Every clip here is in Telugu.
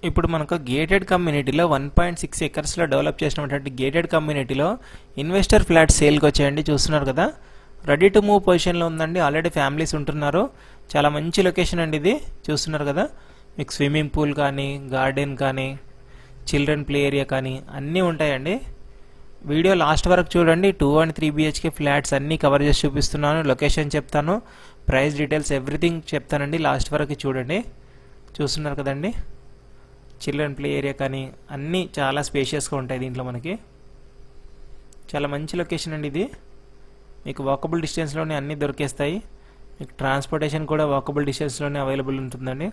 ఇప్పుడు మనకు గేటెడ్ కమ్యూనిటీలో 1.6 ఎకర్స్లో డెవలప్ చేసినటువంటి గేటెడ్ కమ్యూనిటీలో ఇన్వెస్టర్ ఫ్లాట్ సేల్కి వచ్చాయండి. చూస్తున్నారు కదా, రెడీ టు మూవ్ పొజిషన్లో ఉందండి. ఆల్రెడీ ఫ్యామిలీస్ ఉంటున్నారు. చాలా మంచి లొకేషన్ అండి ఇది. చూస్తున్నారు కదా, మీకు స్విమ్మింగ్ పూల్ కానీ, గార్డెన్ కానీ, చిల్డ్రన్ ప్లే ఏరియా కానీ అన్నీ ఉంటాయండి. వీడియో లాస్ట్ వరకు చూడండి. 2 and 3 BHK ఫ్లాట్స్ అన్నీ కవర్ చేసి చూపిస్తున్నాను. లొకేషన్ చెప్తాను, ప్రైస్ డీటెయిల్స్ ఎవ్రీథింగ్ చెప్తానండి. లాస్ట్ వరకు చూడండి. చూస్తున్నారు కదండి, చిల్డ్రన్ ప్లే ఏరియా కానీ అన్నీ చాలా స్పేషియస్గా ఉంటాయి దీంట్లో. మనకి చాలా మంచి లొకేషన్ అండి ఇది. మీకు వాకబుల్ డిస్టెన్స్లోనే అన్నీ దొరికేస్తాయి. మీకు ట్రాన్స్పోర్టేషన్ కూడా వాకబుల్ డిస్టెన్స్లోనే అవైలబుల్ ఉంటుందండి.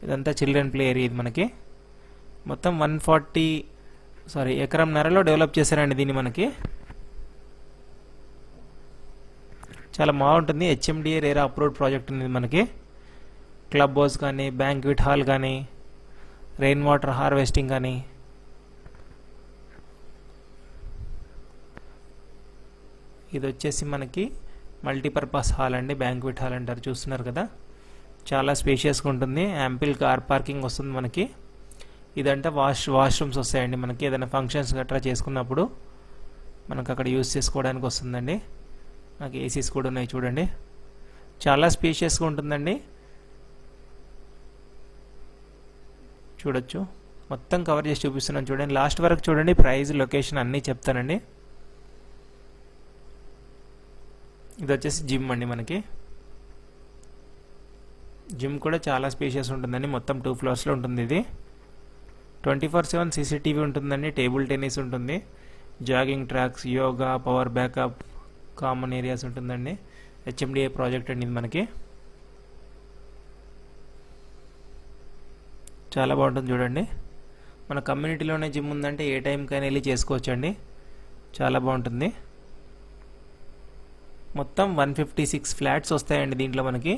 ఇదంతా చిల్డ్రన్ ప్లే ఏరియా. ఇది మనకి మొత్తం 140 ఎకరంన్నరలో డెవలప్ చేశారండి దీన్ని. మనకి చాలా బాగుంటుంది. HMDA రేరా అప్రూవ్డ్ ప్రాజెక్ట్ ఉంది మనకి. క్లబ్ హౌస్ కానీ, బ్యాంక్వెట్ హాల్ కానీ, రెయిన్ వాటర్ హార్వెస్టింగ్ కానీ, ఇది వచ్చేసి మనకి మల్టీపర్పస్ హాల్ అండి, బ్యాంక్వెట్ హాల్ అంటారు. చూస్తున్నారు కదా, చాలా స్పేషియస్గా ఉంటుంది. యాంపిల్ కార్ పార్కింగ్ వస్తుంది మనకి. ఇదంటే వాష్రూమ్స్ వస్తాయండి మనకి. ఏదైనా ఫంక్షన్స్ గట్రా చేసుకున్నప్పుడు మనకు అక్కడ యూజ్ చేసుకోవడానికి వస్తుందండి. నాకు ఏసీస్ కూడా ఉన్నాయి చూడండి. చాలా స్పేషియస్గా ఉంటుందండి. చూడొచ్చు, మొత్తం కవర్ చేసి చూపిస్తున్నాను చూడండి. లాస్ట్ వరకు చూడండి. ప్రైస్, లొకేషన్ అన్నీ చెప్తానండి. ఇది వచ్చేసి జిమ్ అండి మనకి. జిమ్ కూడా చాలా స్పేషియస్ ఉంటుందండి. మొత్తం 2 floors ఉంటుంది. ఇది 24/7 CCTV ఉంటుందండి. టేబుల్ టెన్నిస్ ఉంటుంది, jogging tracks, yoga, power backup, common areas ఉంటుందండి. HMDA ప్రాజెక్ట్ అండి ఇది మనకి. చాలా బాగుంటుంది చూడండి. మన కమ్యూనిటీలోనే జిమ్ ఉందంటే ఏ టైంకైనా వెళ్ళి చేసుకోవచ్చు అండి. చాలా బాగుంటుంది. మొత్తం 156 ఫ్లాట్స్ వస్తాయండి దీంట్లో మనకి.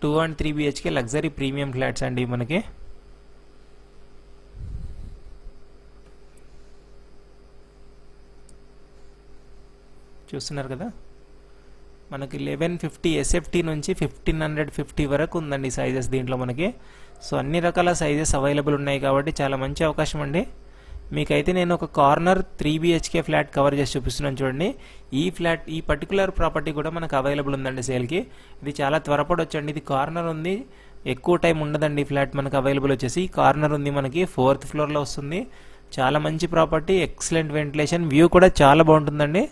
2 and 3 BHK luxury premium flats అండి మనకి. చూస్తున్నారు కదా, మనకి 1150 SFT నుంచి 1550 వరకు ఉందండి సైజెస్ దీంట్లో మనకి. సో అన్ని రకాల సైజెస్ అవైలబుల్ ఉన్నాయి కాబట్టి చాలా మంచి అవకాశం అండి. మీకైతే నేను ఒక కార్నర్ 3 BHK ఫ్లాట్ కవర్ చేసి చూపిస్తున్నాను చూడండి. ఈ పర్టికులర్ ప్రాపర్టీ కూడా మనకు అవైలబుల్ ఉందండి సేల్కి. ఇది చాలా త్వరపడొచ్చండి. ఇది కార్నర్ ఉంది, ఎక్కువ టైం ఉండదండి. ఫ్లాట్ మనకు అవైలబుల్ వచ్చేసి కార్నర్ ఉంది మనకి. 4th floorలో వస్తుంది. చాలా మంచి ప్రాపర్టీ, ఎక్సలెంట్ వెంటిలేషన్, వ్యూ కూడా చాలా బాగుంటుందండి.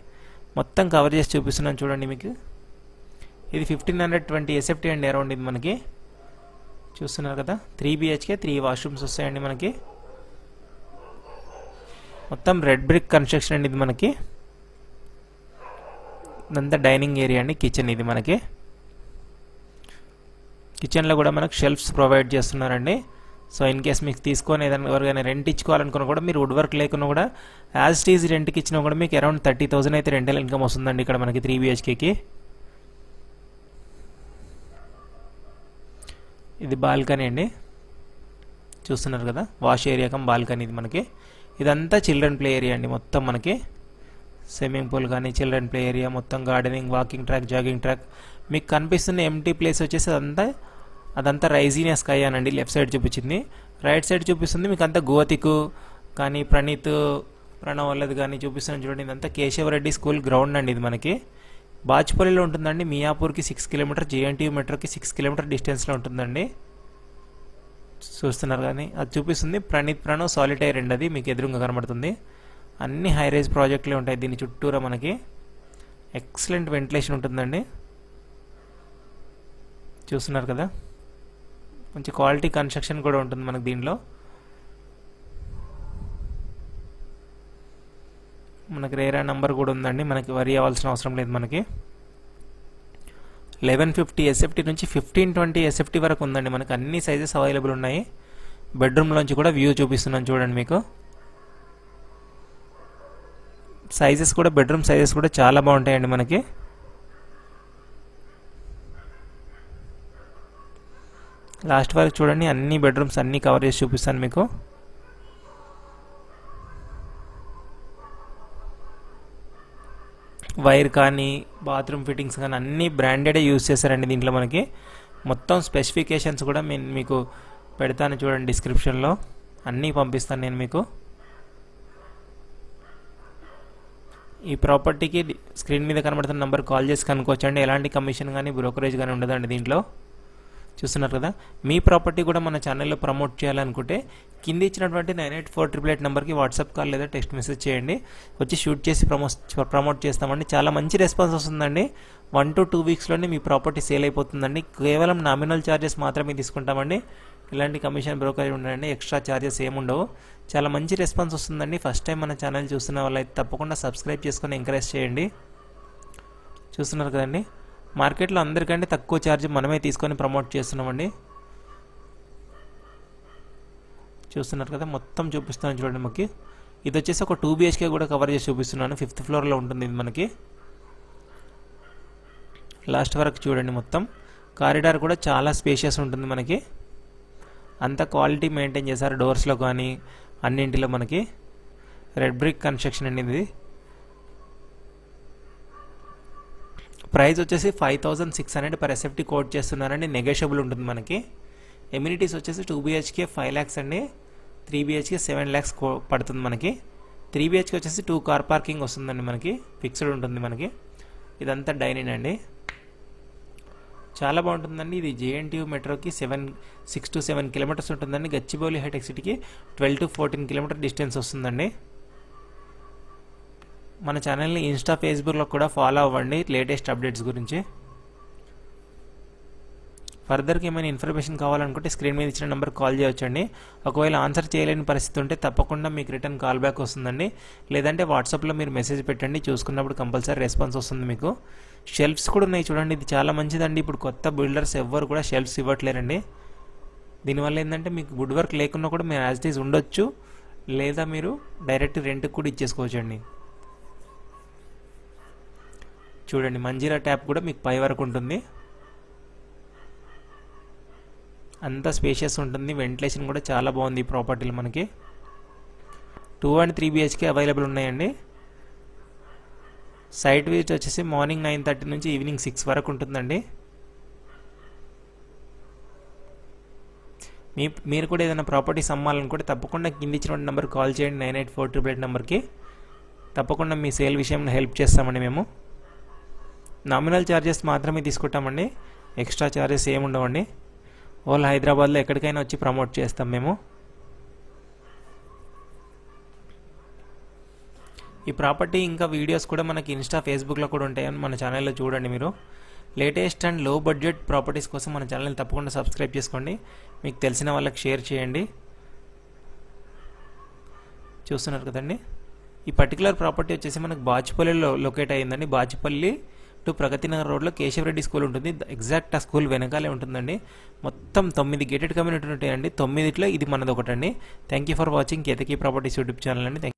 మొత్తం కవర్ చేసి చూపిస్తున్నాను చూడండి మీకు. ఇది 1520 SFT అండి అరౌండ్ ఇది మనకి. చూస్తున్నారు కదా, 3 BHK 3 వాష్రూమ్స్ వస్తాయండి మనకి. మొత్తం రెడ్ బ్రిక్ కన్స్ట్రక్షన్ అండి ఇది మనకి. ఇదంతా డైనింగ్ ఏరియా అండి. కిచెన్ ఇది మనకి. కిచెన్లో కూడా మనకు షెల్ఫ్స్ ప్రొవైడ్ చేస్తున్నారండి. సో ఇన్ కేస్ మీకు తీసుకొని ఏదైనా ఎవరికైనా రెంట్ ఇచ్చుకోవాలనుకున్నా కూడా, మీరు వుడ్ వర్క్ లేకున్నా కూడా యాజ్ ఇట్ ఈజ్ రెంట్కి ఇచ్చినా కూడా మీకు అరౌండ్ 30,000 అయితే రెంటల్ ఇన్కమ్ వస్తుందండి ఇక్కడ మనకి 3 BHKకి. ఇది బాల్కనీ అండి. చూస్తున్నారు కదా, వాష్ ఏరియా కమ్ బాల్కనీ ఇది మనకి. ఇదంతా చిల్డ్రన్ ప్లే ఏరియా అండి మొత్తం మనకి. స్విమ్మింగ్ పూల్ కానీ, చిల్డ్రన్ ప్లే ఏరియా, మొత్తం gardening, walking track, jogging track. మీకు కనిపిస్తున్న ఎంటీ ప్లేస్ వచ్చేసి అదంతా రైజీనియా స్కై అనండి. లెఫ్ట్ సైడ్ చూపించింది, రైట్ సైడ్ చూపిస్తుంది మీకు అంతా గోతికు కానీ, ప్రణవ్ వల్లది కానీ చూపిస్తున్నాను చూడండి. ఇదంతా కేశవరెడ్డి స్కూల్ గ్రౌండ్ అండి ఇది మనకి. బాచ్పల్లిలో ఉంటుందండి. మియాపూర్కి 6 km, JNTU మెట్రోకి 6 km డిస్టెన్స్లో ఉంటుందండి. చూస్తున్నారు కానీ అది చూపిస్తుంది. ప్రణవ్ సాలిటైర్ అండి, అది మీకు ఎదురుగా కనబడుతుంది. అన్ని హై రైజ్ ప్రాజెక్టులే ఉంటాయి దీని చుట్టూరా మనకి. ఎక్సలెంట్ వెంటిలేషన్ ఉంటుందండి. చూస్తున్నారు కదా, మంచి క్వాలిటీ కన్స్ట్రక్షన్ కూడా ఉంటుంది మనకి దీనిలో. మనకి రేరా నంబర్ కూడా ఉందండి. మనకి వరి అవ్వాల్సిన అవసరం లేదు మనకి. 1150 SFT నుంచి 1520 SFT వరకు ఉందండి మనకి. అన్ని సైజెస్ అవైలబుల్ ఉన్నాయి. బెడ్రూమ్లోంచి కూడా వ్యూ చూపిస్తున్నాను చూడండి మీకు. సైజెస్ కూడా, బెడ్రూమ్ సైజెస్ కూడా చాలా బాగుంటాయండి మనకి. లాస్ట్ వరకు చూడండి. అన్ని బెడ్రూమ్స్ అన్నీ కవర్ చేసి చూపిస్తాను మీకు. వైర్ కానీ, బాత్రూమ్ ఫిట్టింగ్స్ కానీ అన్నీ బ్రాండెడే యూజ్ చేశారండి దీంట్లో మనకి. మొత్తం స్పెసిఫికేషన్స్ కూడా మీకు పెడతాను చూడండి, డిస్క్రిప్షన్లో అన్నీ పంపిస్తాను నేను మీకు. ఈ ప్రాపర్టీకి స్క్రీన్ మీద కనబడుతున్న నెంబర్ కాల్ చేసి కనుక్కోవచ్చండి. ఎలాంటి కమిషన్ కానీ బ్రోకరేజ్ కానీ ఉండదండి దీంట్లో. చూస్తున్నారు కదా. మీ ప్రాపర్టీ కూడా మన ఛానల్లో ప్రమోట్ చేయాలనుకుంటే కింద ఇచ్చినటువంటి 984888 నెంబర్కి వాట్సాప్ కాల్ లేదా టెక్స్ట్ మెసేజ్ చేయండి. వచ్చి షూట్ చేసి ప్రమోట్ చేస్తామండి. చాలా మంచి రెస్పాన్స్ వస్తుందండి. 1 to 2 వీక్స్లోనే మీ ప్రాపర్టీ సేల్ అయిపోతుందండి. కేవలం నామినల్ ఛార్జెస్ మాత్రమే తీసుకుంటామండి. ఇలాంటి కమిషన్ బ్రోకరేజ్ ఉండదండి, ఎక్స్ట్రా ఛార్జెస్ ఏముండవు. చాలా మంచి రెస్పాన్స్ వస్తుందండి. ఫస్ట్ టైం మన ఛానల్ చూస్తున్న వాళ్ళైతే తప్పకుండా సబ్స్క్రైబ్ చేసుకొని ఎంకరేజ్ చేయండి. చూస్తున్నారు కదండి, మార్కెట్లో అందరికంటే తక్కువ ఛార్జ్ మనమే తీసుకొని ప్రమోట్ చేస్తున్నామండి. చూస్తున్నారు కదా, మొత్తం చూపిస్తున్నాను చూడండి. మనకి ఇది వచ్చేసి ఒక 2 BHK కూడా కవర్ చేసి చూపిస్తున్నాను. 5th ఫ్లోర్లో ఉంటుంది ఇది మనకి. లాస్ట్ వరకు చూడండి. మొత్తం కారిడార్ కూడా చాలా స్పేషియస్ ఉంటుంది మనకి. అంత క్వాలిటీ మెయింటైన్ చేశారు డోర్స్లో కానీ అన్నింటిలో. మనకి రెడ్ బ్రిక్ కన్స్ట్రక్షన్ అండి ఇది. ప్రైస్ వచ్చేసి 5600 పర్ SFT కోట్ చేస్తున్నారండి. నెగోషియబుల్ ఉంటుంది మనకి. ఎమ్యూనిటీస్ వచ్చేసి 2 BHK 5 lakhs అండి, 3 BHK 7 lakhs పడుతుంది మనకి. 3 BHK వచ్చేసి 2 కార్ పార్కింగ్ వస్తుందండి మనకి, ఫిక్స్డ్ ఉంటుంది మనకి. ఇదంతా డైనింగ్ అండి, చాలా బాగుంటుందండి. ఇది JNTU మెట్రోకి 6 to 7 కిలోమీటర్స్ ఉంటుందండి. గచ్చిబౌలి హైటెక్ సిటీకి 12 to 14 కిలోమీటర్ డిస్టెన్స్ వస్తుందండి. మన ఛానల్ని ఇన్స్టా ఫేస్బుక్లో కూడా ఫాలో అవ్వండి లేటెస్ట్ అప్డేట్స్ గురించి. ఫర్దర్కి ఏమైనా ఇన్ఫర్మేషన్ కావాలనుకుంటే స్క్రీన్ మీద ఇచ్చిన నెంబర్ కాల్ చేయొచ్చండి. ఒకవేళ ఆన్సర్ చేయలేని పరిస్థితి ఉంటే తప్పకుండా మీకు రిటర్న్ కాల్ బ్యాక్ వస్తుందండి. లేదంటే వాట్సాప్లో మీరు మెసేజ్ పెట్టండి, చూసుకున్నప్పుడు కంపల్సరీ రెస్పాన్స్ వస్తుంది మీకు. షెల్ఫ్స్ కూడా ఉన్నాయి చూడండి, ఇది చాలా మంచిదండి. ఇప్పుడు కొత్త బిల్డర్స్ ఎవ్వరు కూడా షెల్ఫ్స్ ఇవ్వట్లేరండి. దీనివల్ల ఏంటంటే మీకు వుడ్ వర్క్ లేకున్నా కూడా మీరు యాజ్ ఇట్ ఈజ్ ఉండొచ్చు, లేదా మీరు డైరెక్ట్ రెంట్కి కూడా ఇచ్చేసుకోవచ్చండి. చూడండి, మంజీరా ట్యాప్ కూడా మీకు పై వరకు ఉంటుంది. అంతా స్పేషియస్ ఉంటుంది. వెంటిలేషన్ కూడా చాలా బాగుంది ఈ ప్రాపర్టీలు మనకి. 2 and 3 BHK అవైలబుల్ ఉన్నాయండి. సైట్ విజిట్ వచ్చేసి మార్నింగ్ 9:30 నుంచి ఈవినింగ్ 6 వరకు ఉంటుందండి. మీరు కూడా ఏదైనా ప్రాపర్టీస్ అమ్మాలనుకుంటే తప్పకుండా కింద ఇచ్చిన నెంబర్ కాల్ చేయండి, 984888 నెంబర్కి. తప్పకుండా మీ సేల్ విషయంలో హెల్ప్ చేస్తామండి మేము. నామినల్ ఛార్జెస్ మాత్రమే తీసుకుంటామండి, ఎక్స్ట్రా ఛార్జెస్ ఏముండవండి. ఓల్ హైదరాబాద్లో ఎక్కడికైనా వచ్చి ప్రమోట్ చేస్తాం మేము. ఈ ప్రాపర్టీ ఇంకా వీడియోస్ కూడా మనకి ఇన్స్టా ఫేస్బుక్లో కూడా ఉంటాయని మన ఛానల్లో చూడండి మీరు. లేటెస్ట్ అండ్ లో బడ్జెట్ ప్రాపర్టీస్ కోసం మన ఛానల్ని తప్పకుండా సబ్స్క్రైబ్ చేసుకోండి, మీకు తెలిసిన వాళ్ళకి షేర్ చేయండి. చూస్తున్నారు కదండి, ఈ పర్టికులర్ ప్రాపర్టీ వచ్చేసి మనకు బాచుపల్లిలో లొకేట్ అయ్యిందండి. బాచుపల్లి టు ప్రగతి నగర్ రోడ్లో కేశవరెడ్డి స్కూల్ ఉంటుంది. ఎగ్జాక్ట్ ఆ స్కూల్ వెనకాలే ఉంటుందండి. మొత్తం 9 గేటెడ్ కమ్యూనిటీ ఉంటాయండి. 9లో ఇది మనది ఒకటండి. Thank you for watching Ketaki properties YouTube channel అండి.